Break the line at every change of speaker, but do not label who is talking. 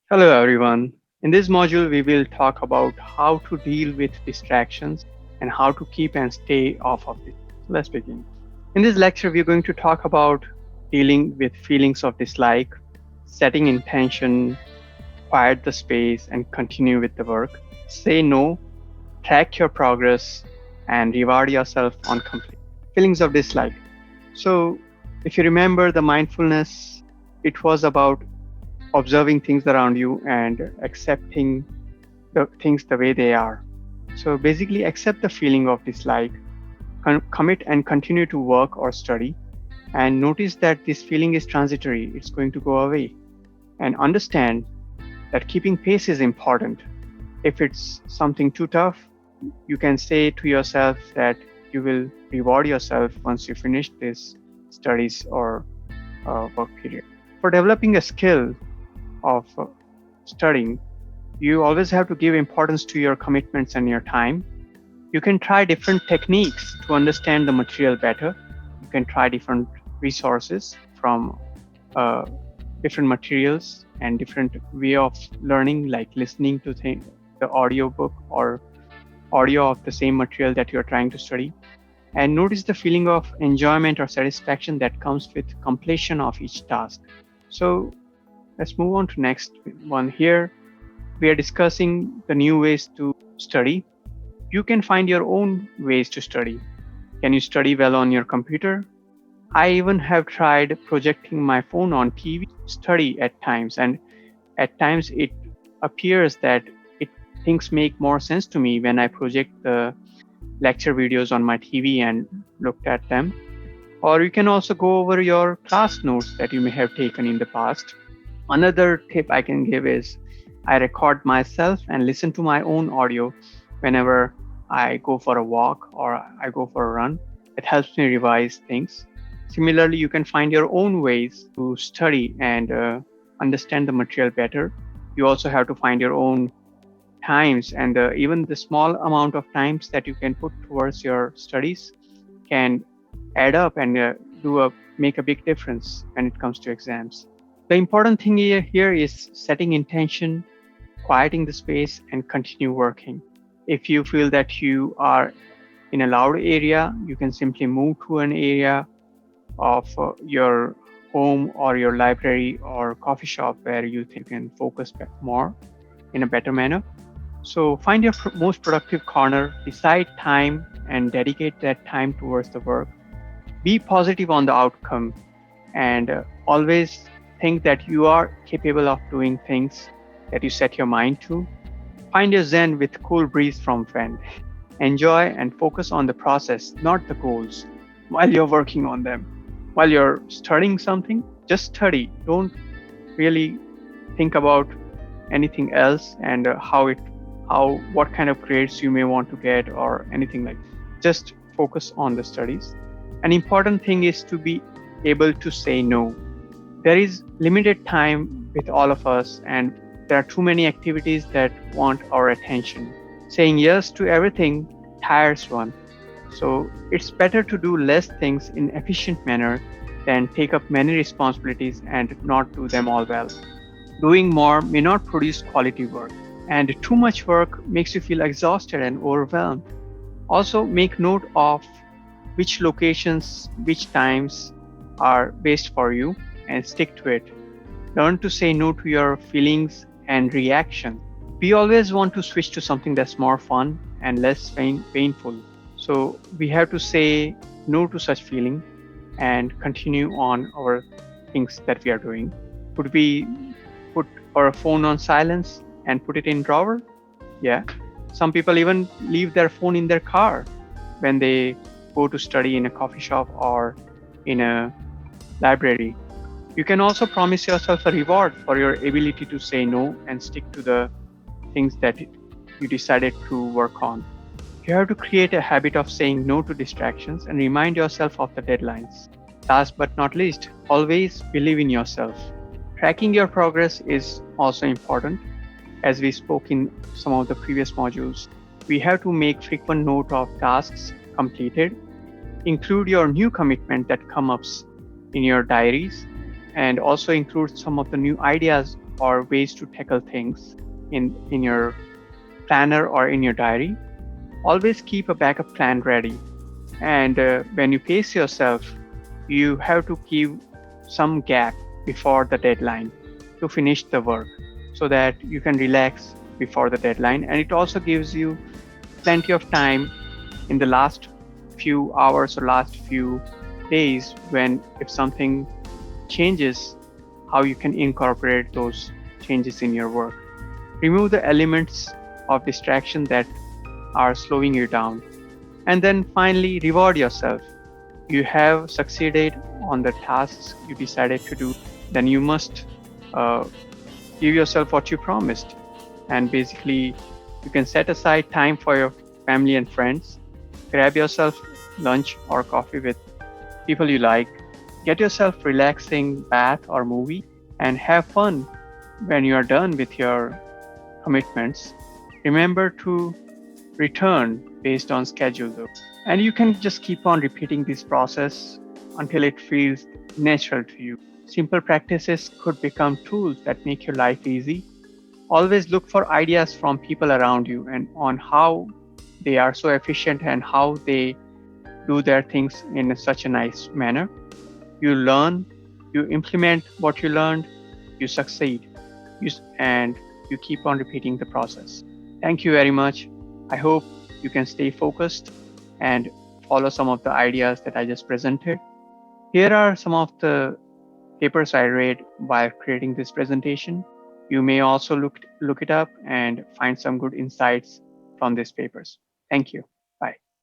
Hello, everyone. In this module, we will talk about how to deal with distractions and how to keep and stay off of it. So let's begin. In this lecture, we're going to talk about dealing with feelings of dislike, setting intention, quiet the space, and continue with the work. Say no, track your progress, and reward yourself on complete feelings of dislike. So, if you remember the mindfulness, it was about observing things around you and accepting the things the way they are. So basically, accept the feeling of dislike, commit and continue to work or study, and notice that this feeling is transitory, it's going to go away. And understand that keeping pace is important. If it's something too tough, you can say to yourself that you will reward yourself once you finish this studies or work period. For developing a skill of studying, you always have to give importance to your commitments and your time. You can try different techniques to understand the material better. You can try different resources from uh, different materials and different way of learning, like listening to the audio book or audio of the same material that you're trying to study. And notice the feeling of enjoyment or satisfaction that comes with completion of each task. So let's move on to next one here. We are discussing the new ways to study. You can find your own ways to study. Can you study well on your computer? I even have tried projecting my phone on TV study at times, and at times it appears that it things make more sense to me when I project the lecture videos on my TV and looked at them. Or you can also go over your class notes that you may have taken in the past. Another tip I can give is I record myself and listen to my own audio whenever I go for a walk or I go for a run. It helps me revise things. Similarly, you can find your own ways to study and understand the material better. You also have to find your own times, and even the small amount of times that you can put towards your studies can add up and make a big difference when it comes to exams. The important thing here is setting intention, quieting the space, and continue working. If you feel that you are in a loud area, you can simply move to an area of your home or your library or coffee shop where you think you can focus more in a better manner. So find your most productive corner, decide time, and dedicate that time towards the work. Be positive on the outcome, and always think that you are capable of doing things that you set your mind to. Find your zen with cool breeze from friend. Enjoy and focus on the process, not the goals, while you're working on them. While you're studying something, just study. Don't really think about anything else and what kind of grades you may want to get or anything like that. Just focus on the studies. An important thing is to be able to say no. There is limited time with all of us, and there are too many activities that want our attention. Saying yes to everything tires one. So it's better to do less things in efficient manner than take up many responsibilities and not do them all well. Doing more may not produce quality work, and too much work makes you feel exhausted and overwhelmed. Also, make note of which locations, which times are best for you and stick to it. Learn to say no to your feelings and reaction. We always want to switch to something that's more fun and less painful. So we have to say no to such feeling and continue on our things that we are doing. Could we put our phone on silence and put it in drawer? Yeah. Some people even leave their phone in their car when they go to study in a coffee shop or in a library. You can also promise yourself a reward for your ability to say no and stick to the things that you decided to work on. You have to create a habit of saying no to distractions and remind yourself of the deadlines. Last but not least, always believe in yourself. Tracking your progress is also important. As we spoke in some of the previous modules, we have to make frequent note of tasks completed. Include your new commitment that come up in your diaries, and also include some of the new ideas or ways to tackle things in your planner or in your diary. Always keep a backup plan ready. And when you pace yourself, you have to give some gap before the deadline to finish the work so that you can relax before the deadline. And it also gives you plenty of time in the last few hours or last few days when if something changes, how you can incorporate those changes in your work. Remove the elements of distraction that are slowing you down. And then finally, reward yourself. You have succeeded on the tasks you decided to do, then you must uh, give yourself what you promised. And basically, you can set aside time for your family and friends. Grab yourself lunch or coffee with people you like. Get yourself relaxing bath or movie and have fun when you are done with your commitments. Remember to return based on schedule though. And you can just keep on repeating this process until it feels natural to you. Simple practices could become tools that make your life easy. Always look for ideas from people around you and on how they are so efficient and how they do their things in such a nice manner. You learn, you implement what you learned, you succeed, and you keep on repeating the process. Thank you very much. I hope you can stay focused and follow some of the ideas that I just presented. Here are some of the papers I read while creating this presentation. You may also look it up and find some good insights from these papers. Thank you.